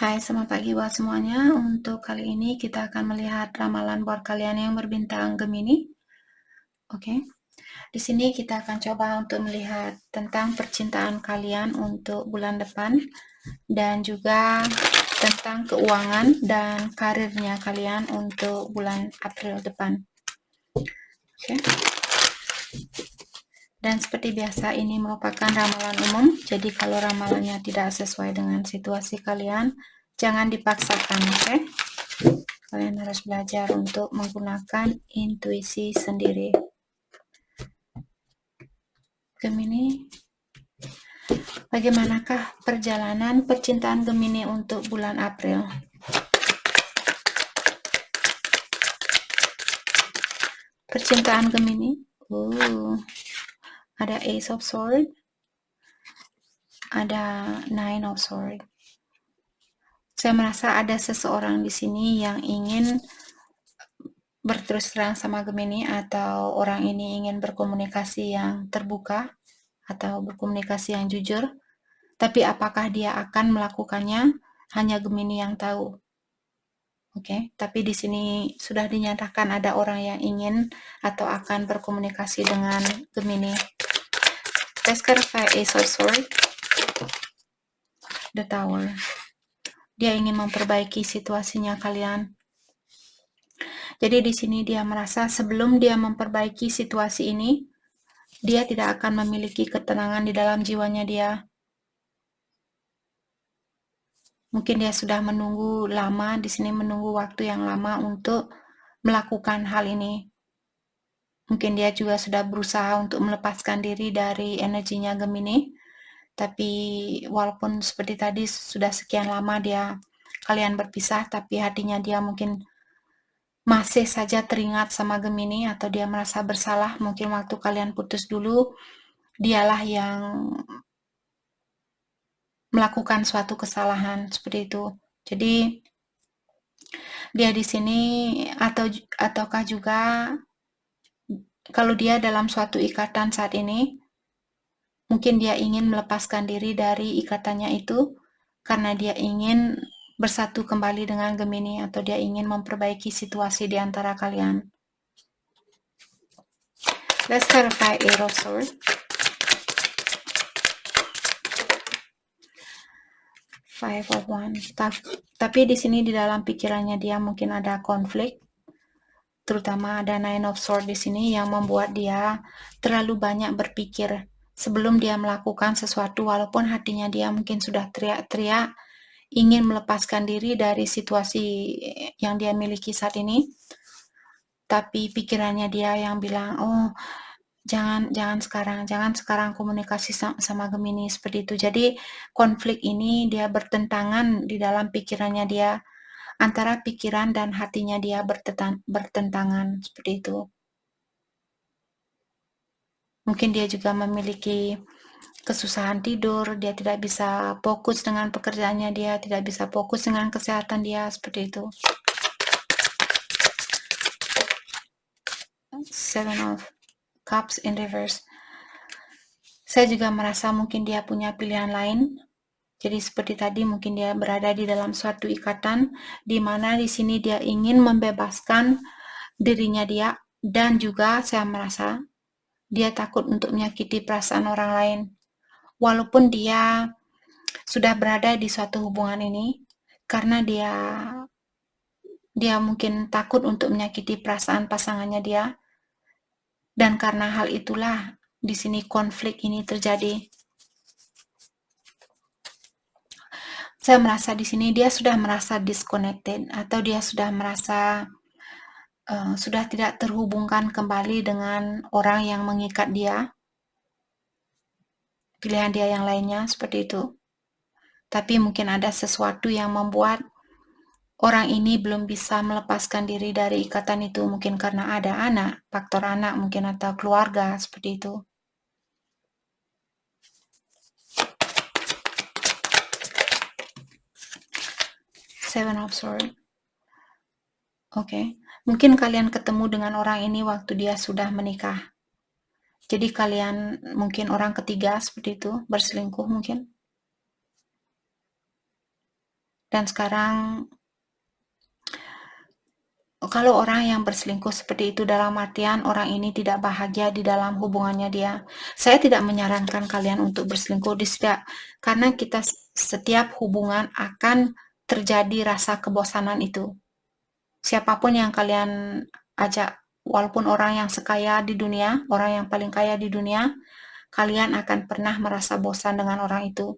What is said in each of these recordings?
Hai, selamat pagi buat semuanya. Untuk kali ini kita akan melihat ramalan buat kalian yang berbintang Gemini. Oke. Di sini kita akan coba untuk melihat tentang percintaan kalian untuk bulan depan dan juga tentang keuangan dan karirnya kalian untuk bulan April depan. Oke. Dan seperti biasa ini merupakan ramalan umum, jadi kalau ramalannya tidak sesuai dengan situasi kalian, jangan dipaksakan, oke? Kalian harus belajar untuk menggunakan intuisi sendiri. Gemini, bagaimanakah perjalanan percintaan Gemini untuk bulan April? Percintaan Gemini, ada Ace of Swords, ada Nine of Swords. Saya merasa ada seseorang di sini yang ingin berterus terang sama Gemini, atau orang ini ingin berkomunikasi yang terbuka atau berkomunikasi yang jujur. Tapi apakah dia akan melakukannya, hanya Gemini yang tahu. Oke, tapi di sini sudah dinyatakan ada orang yang ingin atau akan berkomunikasi dengan Gemini. Let's clarify Ace of Swords, The Tower. Dia ingin memperbaiki situasinya kalian. Jadi di sini dia merasa sebelum dia memperbaiki situasi ini, dia tidak akan memiliki ketenangan di dalam jiwanya dia. Mungkin dia sudah menunggu lama, di sini menunggu waktu yang lama untuk melakukan hal ini. Mungkin dia juga sudah berusaha untuk melepaskan diri dari energinya Gemini, tapi walaupun seperti tadi sudah sekian lama kalian berpisah, tapi hatinya dia mungkin masih saja teringat sama Gemini, atau dia merasa bersalah. Mungkin waktu kalian putus dulu, dialah yang melakukan suatu kesalahan seperti itu. Jadi dia di sini ataukah juga kalau dia dalam suatu ikatan saat ini, mungkin dia ingin melepaskan diri dari ikatannya itu karena dia ingin bersatu kembali dengan Gemini, atau dia ingin memperbaiki situasi di antara kalian. Let's clarify Eight of Swords. Five of Wands. Tapi di sini di dalam pikirannya dia mungkin ada konflik, terutama ada Nine of Swords di sini yang membuat dia terlalu banyak berpikir sebelum dia melakukan sesuatu, walaupun hatinya dia mungkin sudah teriak-teriak ingin melepaskan diri dari situasi yang dia miliki saat ini, tapi pikirannya dia yang bilang, oh jangan sekarang komunikasi sama Gemini seperti itu. Jadi konflik ini dia bertentangan di dalam pikirannya dia, antara pikiran dan hatinya dia bertentangan seperti itu. Mungkin dia juga memiliki kesusahan tidur, dia tidak bisa fokus dengan pekerjaannya, dia tidak bisa fokus dengan kesehatan dia, seperti itu. Seven of Cups in reverse. Saya juga merasa mungkin dia punya pilihan lain. Jadi seperti tadi, mungkin dia berada di dalam suatu ikatan di mana di sini dia ingin membebaskan dirinya dia, dan juga saya merasa dia takut untuk menyakiti perasaan orang lain. Walaupun dia sudah berada di suatu hubungan ini, karena dia mungkin takut untuk menyakiti perasaan pasangannya dia, dan karena hal itulah di sini konflik ini terjadi. Saya merasa di sini dia sudah merasa disconnected, atau dia sudah merasa sudah tidak terhubungkan kembali dengan orang yang mengikat dia, pilihan dia yang lainnya seperti itu. Tapi mungkin ada sesuatu yang membuat orang ini belum bisa melepaskan diri dari ikatan itu, mungkin karena ada anak, faktor anak mungkin, atau keluarga seperti itu. Seven of Swords. Oke. Mungkin kalian ketemu dengan orang ini waktu dia sudah menikah. Jadi kalian mungkin orang ketiga seperti itu, berselingkuh mungkin. Dan sekarang kalau orang yang berselingkuh seperti itu dalam artian orang ini tidak bahagia di dalam hubungannya dia. Saya tidak menyarankan kalian untuk berselingkuh, tidak. Karena kita setiap hubungan akan terjadi rasa kebosanan itu. Siapapun yang kalian ajak, walaupun orang yang sekaya di dunia, orang yang paling kaya di dunia, kalian akan pernah merasa bosan dengan orang itu.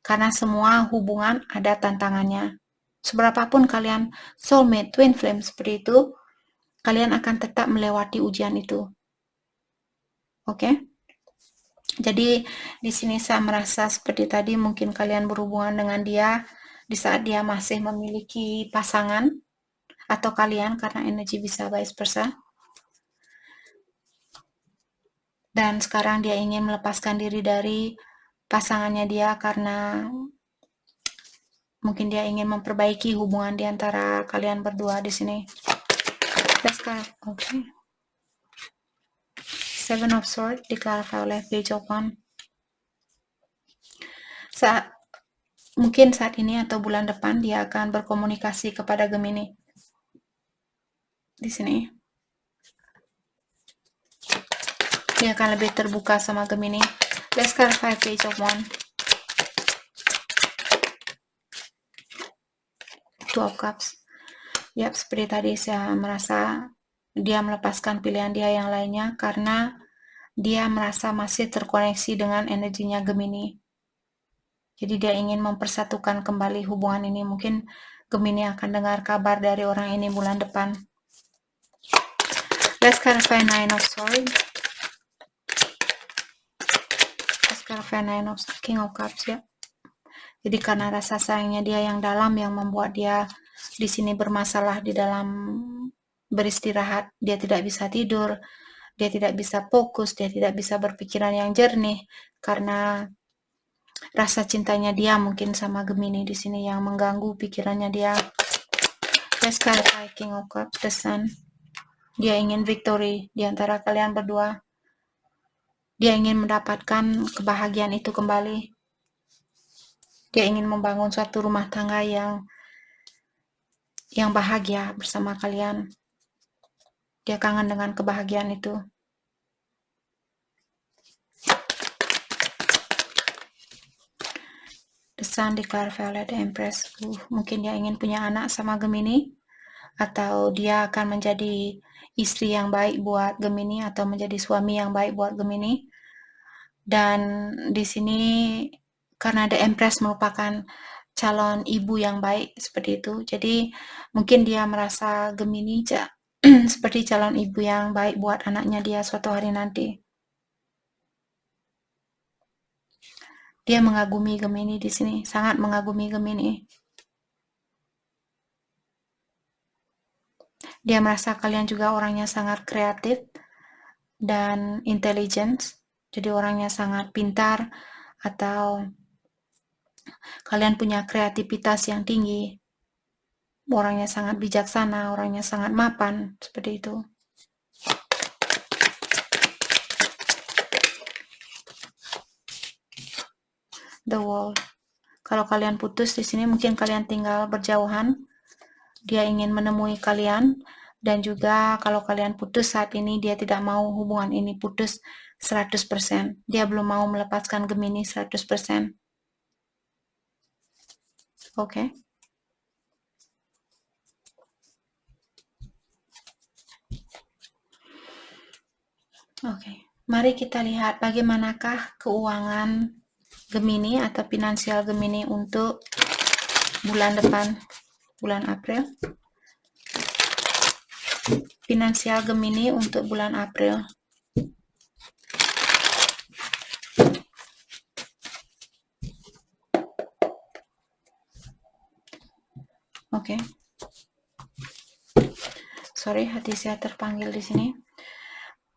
Karena semua hubungan ada tantangannya. Seberapapun kalian soulmate, twin flame seperti itu, kalian akan tetap melewati ujian itu. Oke? Jadi di sini saya merasa seperti tadi, mungkin kalian berhubungan dengan dia di saat dia masih memiliki pasangan, atau kalian karena energi bisa vice versa. Dan sekarang dia ingin melepaskan diri dari pasangannya dia karena mungkin dia ingin memperbaiki hubungan di antara kalian berdua di sini. Oke. Seven of Swords diklarifikasi oleh Page of Wands. Mungkin saat ini atau bulan depan dia akan berkomunikasi kepada Gemini. Di sini. Dia akan lebih terbuka sama Gemini. Let's clarify Page of Wands. Two of Cups. Yap, seperti tadi saya merasa dia melepaskan pilihan dia yang lainnya karena dia merasa masih terkoneksi dengan energinya Gemini. Jadi dia ingin mempersatukan kembali hubungan ini. Mungkin Gemini akan dengar kabar dari orang ini bulan depan. Let's clarify Nine of Swords. Let's clarify Nine of King of Cups ya. Jadi karena rasa sayangnya dia yang dalam yang membuat dia di sini bermasalah di dalam beristirahat. Dia tidak bisa tidur, dia tidak bisa fokus, dia tidak bisa berpikiran yang jernih karena rasa cintanya dia mungkin sama Gemini di sini yang mengganggu pikirannya dia. Let's clarify King of Cups, the Sun. Dia ingin victory di antara kalian berdua. Dia ingin mendapatkan kebahagiaan itu kembali. Dia ingin membangun suatu rumah tangga yang bahagia bersama kalian. Dia kangen dengan kebahagiaan itu. The Sun diklarifikasi oleh The Empress. Mungkin dia ingin punya anak sama Gemini, atau dia akan menjadi istri yang baik buat Gemini, atau menjadi suami yang baik buat Gemini. Dan di sini karena The Empress merupakan calon ibu yang baik seperti itu, jadi mungkin dia merasa Gemini seperti calon ibu yang baik buat anaknya dia suatu hari nanti. Dia mengagumi Gemini di sini, sangat mengagumi Gemini. Dia merasa kalian juga orangnya sangat kreatif dan intelligent, jadi orangnya sangat pintar, atau kalian punya kreativitas yang tinggi. Orangnya sangat bijaksana, orangnya sangat mapan, seperti itu. The Wall. Kalau kalian putus di sini, mungkin kalian tinggal berjauhan. Dia ingin menemui kalian, dan juga kalau kalian putus saat ini, dia tidak mau hubungan ini putus 100%. Dia belum mau melepaskan Gemini 100%. Oke. Oke. Mari kita lihat bagaimanakah keuangan Gemini atau finansial Gemini untuk bulan depan, bulan April. Finansial Gemini untuk bulan April. Oke. Sorry, hati saya terpanggil di sini.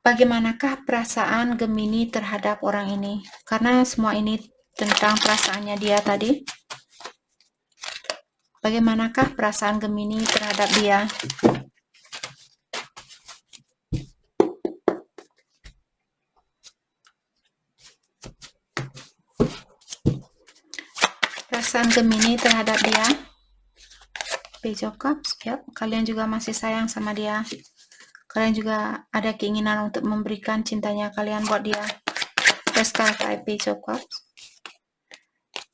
Bagaimanakah perasaan Gemini terhadap orang ini? Karena semua ini tentang perasaannya dia tadi. Bagaimanakah perasaan Gemini terhadap dia? Perasaan Gemini terhadap dia. Page of Cups, kalian juga masih sayang sama dia. Kalian juga ada keinginan untuk memberikan cintanya kalian buat dia. Let's clarify Page of Cups.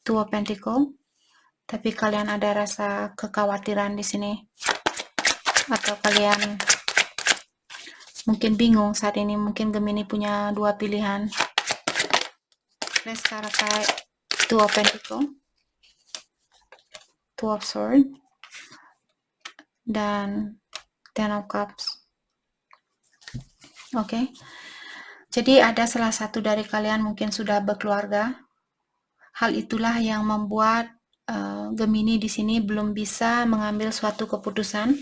Two of Pentacles. Tapi kalian ada rasa kekhawatiran di sini. Atau kalian mungkin bingung saat ini. Mungkin Gemini punya dua pilihan. Let's clarify Two of Pentacles. Two of Swords. Dan Ten of Cups. Oke. Jadi ada salah satu dari kalian mungkin sudah berkeluarga. Hal itulah yang membuat Gemini di sini belum bisa mengambil suatu keputusan,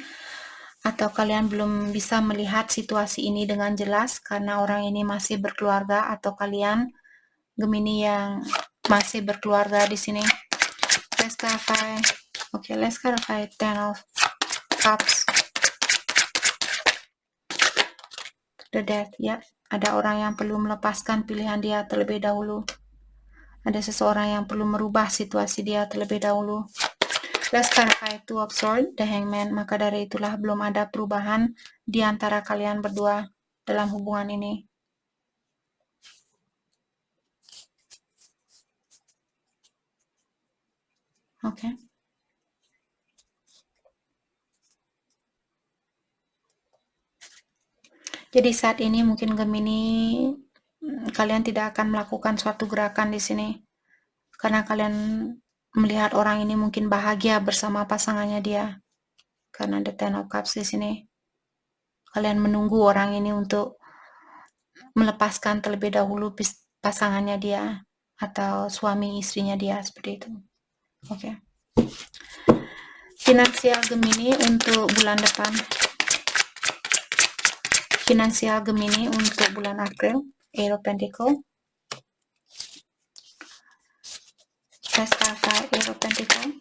atau kalian belum bisa melihat situasi ini dengan jelas karena orang ini masih berkeluarga, atau kalian Gemini yang masih berkeluarga di sini. Let's clarify. Oke, let's clarify Ten of Cups. The Death, ada orang yang perlu melepaskan pilihan dia terlebih dahulu. Ada seseorang yang perlu merubah situasi dia terlebih dahulu. Let's clarify Two of Swords, The Hangman. Maka dari itulah belum ada perubahan di antara kalian berdua dalam hubungan ini. Oke. Jadi saat ini mungkin Gemini, kalian tidak akan melakukan suatu gerakan di sini. Karena kalian melihat orang ini mungkin bahagia bersama pasangannya dia. Karena The Ten of Cups di sini. Kalian menunggu orang ini untuk melepaskan terlebih dahulu pasangannya dia atau suami istrinya dia, seperti itu. Oke. Finansial Gemini untuk bulan depan. Finansial Gemini untuk bulan April. Eight of Pentacles. Eight of Pentacles.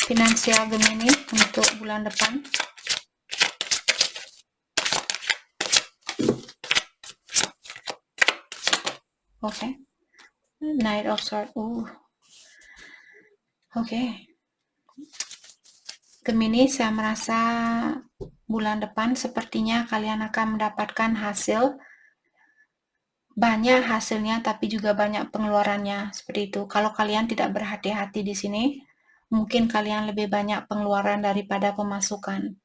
Finansial Gemini untuk bulan depan. Oke. Knight of Swords. Oke. Gemini, saya merasa bulan depan sepertinya kalian akan mendapatkan hasil. Banyak hasilnya, tapi juga banyak pengeluarannya. Seperti itu. Kalau kalian tidak berhati-hati di sini, mungkin kalian lebih banyak pengeluaran daripada pemasukan.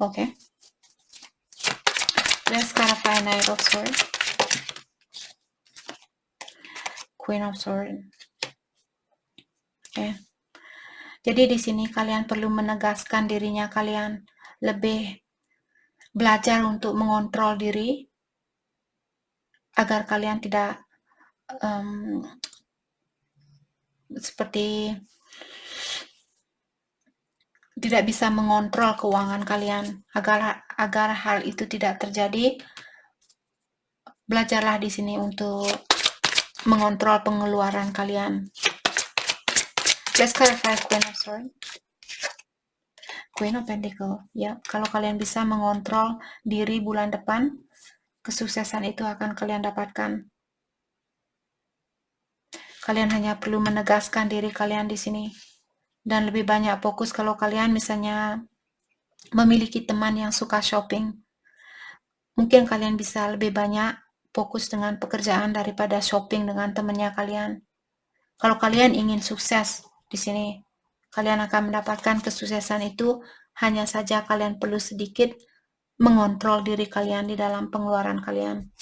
Oke. Let's clarify Knight of Swords. Queen of Swords. Oke. Jadi di sini kalian perlu menegaskan dirinya kalian, lebih belajar untuk mengontrol diri agar kalian tidak seperti tidak bisa mengontrol keuangan kalian. Agar hal itu tidak terjadi, belajarlah di sini untuk mengontrol pengeluaran kalian. Let's clarify Queen of Swords. Queen of Pentacles. Kalau kalian bisa mengontrol diri bulan depan, kesuksesan itu akan kalian dapatkan. Kalian hanya perlu menegaskan diri kalian di sini. Dan lebih banyak fokus kalau kalian misalnya memiliki teman yang suka shopping. Mungkin kalian bisa lebih banyak fokus dengan pekerjaan daripada shopping dengan temannya kalian. Kalau kalian ingin sukses di sini, kalian akan mendapatkan kesuksesan itu, hanya saja kalian perlu sedikit mengontrol diri kalian di dalam pengeluaran kalian.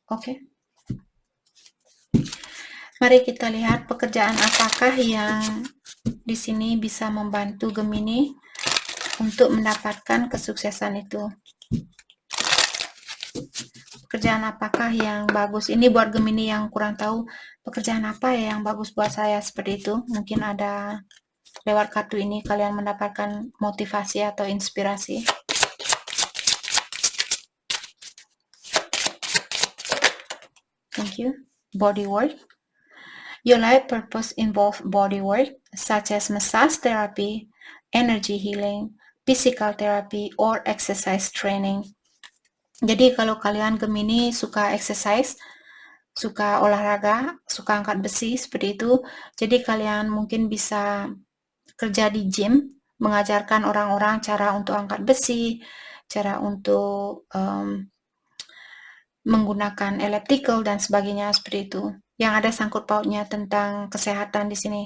Oke. Mari kita lihat pekerjaan apakah yang di sini bisa membantu Gemini untuk mendapatkan kesuksesan itu. Pekerjaan apakah yang bagus? Ini buat Gemini yang kurang tahu pekerjaan apa yang bagus buat saya, seperti itu. Mungkin ada lewat kartu ini kalian mendapatkan motivasi atau inspirasi. Thank you. Body work. Your life purpose involve body work such as massage therapy, energy healing, physical therapy, or exercise training. Jadi kalau kalian Gemini suka exercise, suka olahraga, suka angkat besi, seperti itu. Jadi kalian mungkin bisa kerja di gym, mengajarkan orang-orang cara untuk angkat besi, cara untuk menggunakan elliptical dan sebagainya seperti itu. Yang ada sangkut pautnya tentang kesehatan di sini.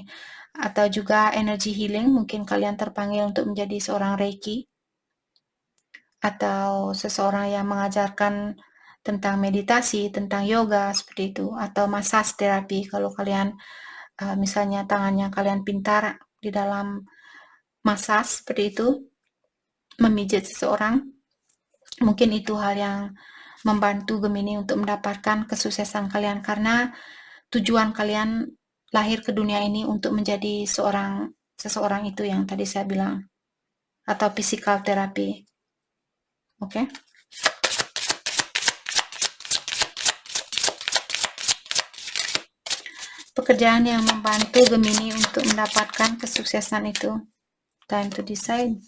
Atau juga energy healing, mungkin kalian terpanggil untuk menjadi seorang Reiki atau seseorang yang mengajarkan tentang meditasi, tentang yoga seperti itu, atau massage terapi kalau kalian misalnya tangannya kalian pintar di dalam massage seperti itu, memijit seseorang, mungkin itu hal yang membantu Gemini untuk mendapatkan kesuksesan kalian karena tujuan kalian lahir ke dunia ini untuk menjadi seseorang itu yang tadi saya bilang, atau physical therapy. Oke. Pekerjaan yang membantu Gemini untuk mendapatkan kesuksesan itu. Time to decide.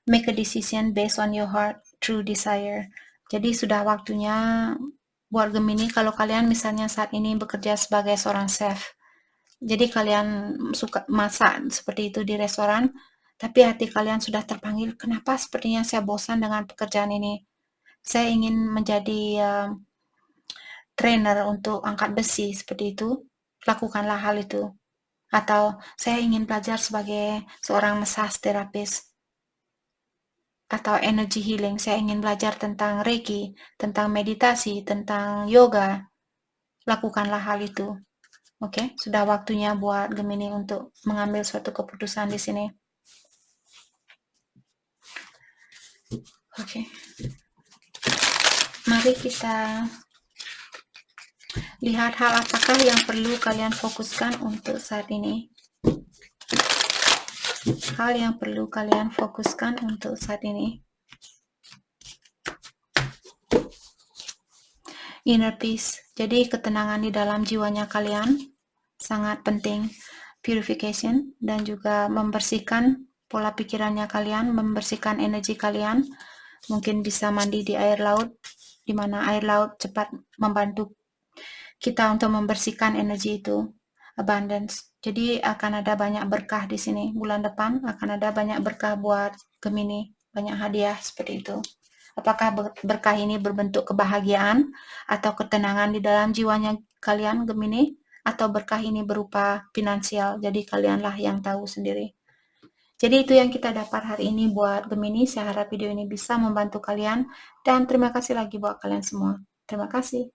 Make a decision based on your heart, true desire. Jadi sudah waktunya buat Gemini, kalau kalian misalnya saat ini bekerja sebagai seorang chef, jadi kalian suka masak seperti itu di restoran, tapi hati kalian sudah terpanggil, kenapa sepertinya saya bosan dengan pekerjaan ini? Saya ingin menjadi trainer untuk angkat besi seperti itu. Lakukanlah hal itu. Atau saya ingin belajar sebagai seorang massage therapist atau energy healing. Saya ingin belajar tentang Reiki, tentang meditasi, tentang yoga. Lakukanlah hal itu. Oke, sudah waktunya buat Gemini untuk mengambil suatu keputusan di sini. Oke. Mari kita lihat hal apakah yang perlu kalian fokuskan untuk saat ini. Hal yang perlu kalian fokuskan untuk saat ini. Inner peace. Jadi ketenangan di dalam jiwanya kalian sangat penting. Purification dan juga membersihkan pola pikirannya kalian, membersihkan energi kalian. Mungkin bisa mandi di air laut, di mana air laut cepat membantu kita untuk membersihkan energi itu. Abundance. Jadi akan ada banyak berkah di sini. Bulan depan akan ada banyak berkah buat Gemini, banyak hadiah seperti itu. Apakah berkah ini berbentuk kebahagiaan atau ketenangan di dalam jiwanya kalian Gemini, atau berkah ini berupa finansial? Jadi kalianlah yang tahu sendiri. Jadi itu yang kita dapat hari ini buat Gemini. Saya harap video ini bisa membantu kalian dan terima kasih lagi buat kalian semua. Terima kasih.